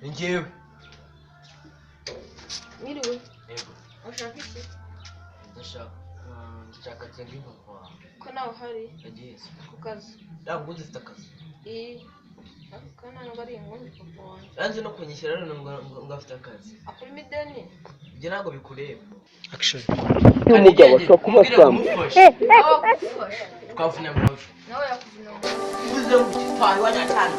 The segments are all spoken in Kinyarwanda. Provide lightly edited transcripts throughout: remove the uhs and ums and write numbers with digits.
Njyewe Mwiriwe. yego Ushaka iki? ndashaka nsenga papa wawe Ko nawe uhari yagiye ku kazi? ntabwo ufite akazi Ako kana ntabwo ari ingundi papa wanjye. yanze no kunyishyura rero ngo afite akazi Akurimo ideni? ibyo ntabwo bikureba umugabo ashobora kuba asamba Nawe akufasha. twavuna amavi Nawe yakuvuna mu uvuze ngo twari wanyatana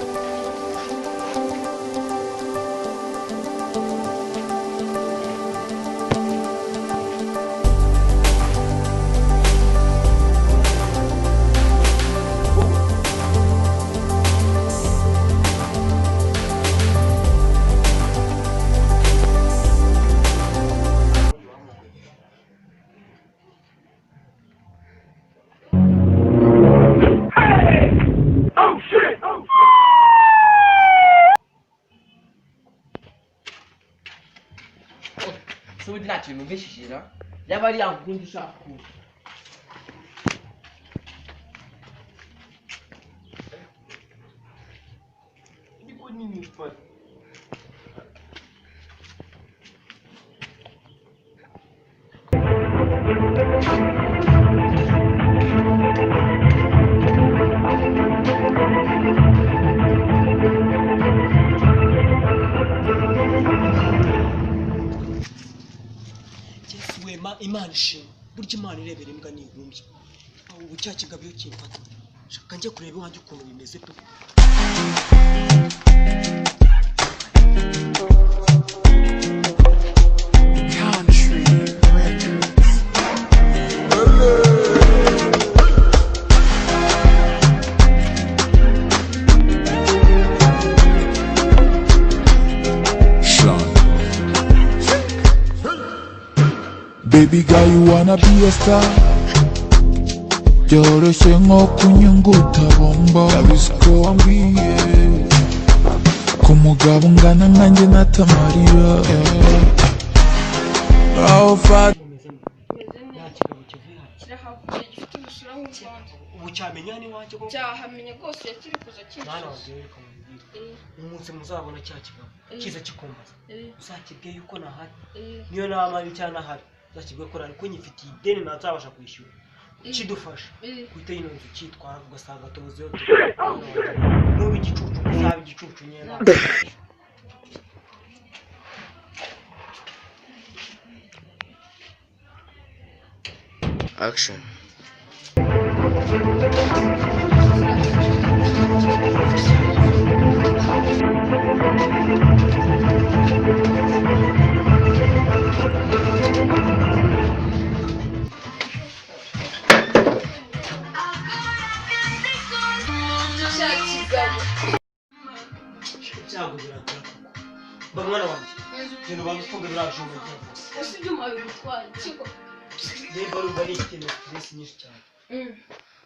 ubundi nta kintu numvishije yaba ari yankundi ushaka kuba ariko nini fata Imana ishimwe burya Imana irebera imbwa n'ihumbya ubu cya kigabo iyo kimfata shaka njye kureba iwanjye ukuntu bimeze pe Baby girl, you wanna be a star? Byoroshye nko kunyunguta bombo Ndabizi wambwiye ko umugabo ungana nkanjye natamarira Aho fata nta kigabo kivuye hano kirahavuye gifite ubusura nk'ubuvanze. ubu cyamenya n'iwanjye ko Cyahamenya rwose yakibikuza mwana cyinshi. wanjye reka mubwire umunsi muzabona cya kigabo kiza kikumbaza uzakibwiye yuko nahari niyo nama ari cyane ahari uzakibwiye ko ariko nyifitiye ideni ntazabasha kwishyura kidufasha kuhita yino nzu cyitwara ugasanga tubuzeho n'ubu igicucu uzaba igicucu nyine action cyago birakora mba mwana wanjye ibintu bagufunga birajuma Ese ibyo muhaye gutwara ikigo? reba rumva ni ikintu stress nyinshi cyane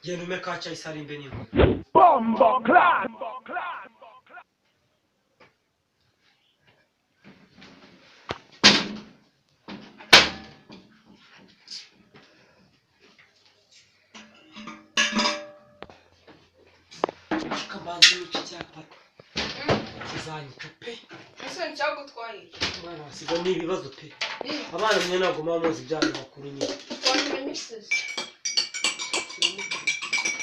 genda ume ka cyayi sari imbe n'inko Bombo class kabanza n'iki cyapa kizanyika pe Ese ncyagutwaye? mwana wasiga ni ibibazo pe abana mwe ntabwo muba muzi ibyaro makuru nyine Wamenye iseze.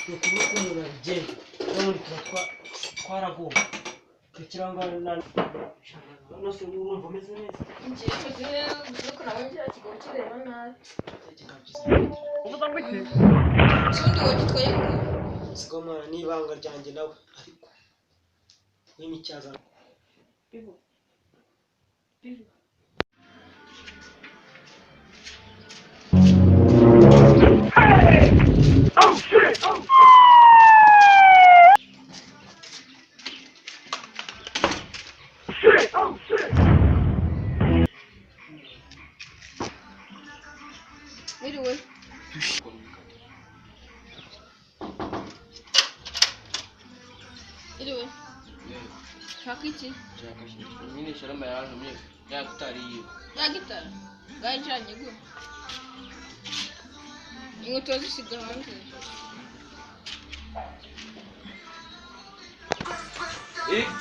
ni kumwe k'umuntu abigenza n'ubundi tuba twaragomba tukirangana na nose urumva umeze neza Ngiye meze neza gusa ko nawe ngira kigabo kireba nabi. Ubundi wagitwaye ngo siga mwana n'ibanga ryanjye nawe ariko n'imicyaza bibo. Bibo. Mwiriwe. Mwiriwe. Shaka iki? nyine sharama yarantumye Ya gitari. Ya gitara. Gajanye go. Inkweto zisiga hanze.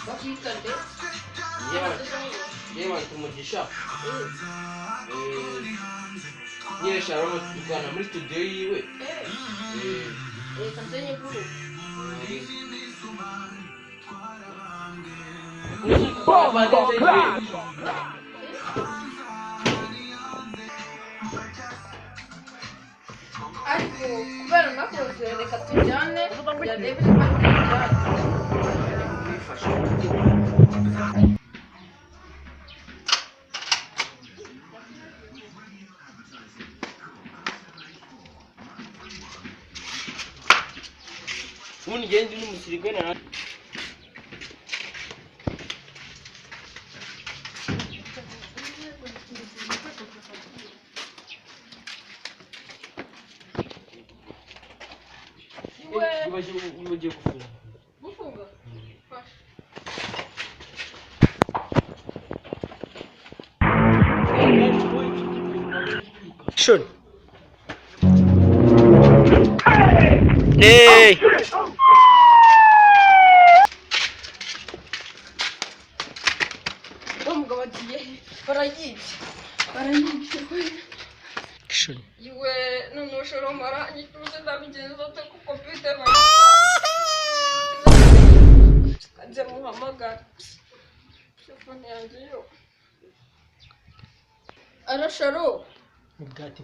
Bakita nde? Yewe tumugisha. Nyine Sharon tugana muri studio yiwe. Kanzenye buru. Bombo class. Ariko kubera nakoze reka tujyane yarebe niba tujyane. Umuntu ngende n'umusirikare na Ibaje gufunga. Gufunga. Fasha. Action. Hey. Umugabo agiye barayibye. Action. Iwe none ushobora maranye tuze ndabigenza ate ku computer kanze muhamagara telefone yanjye yo arasharo Mugati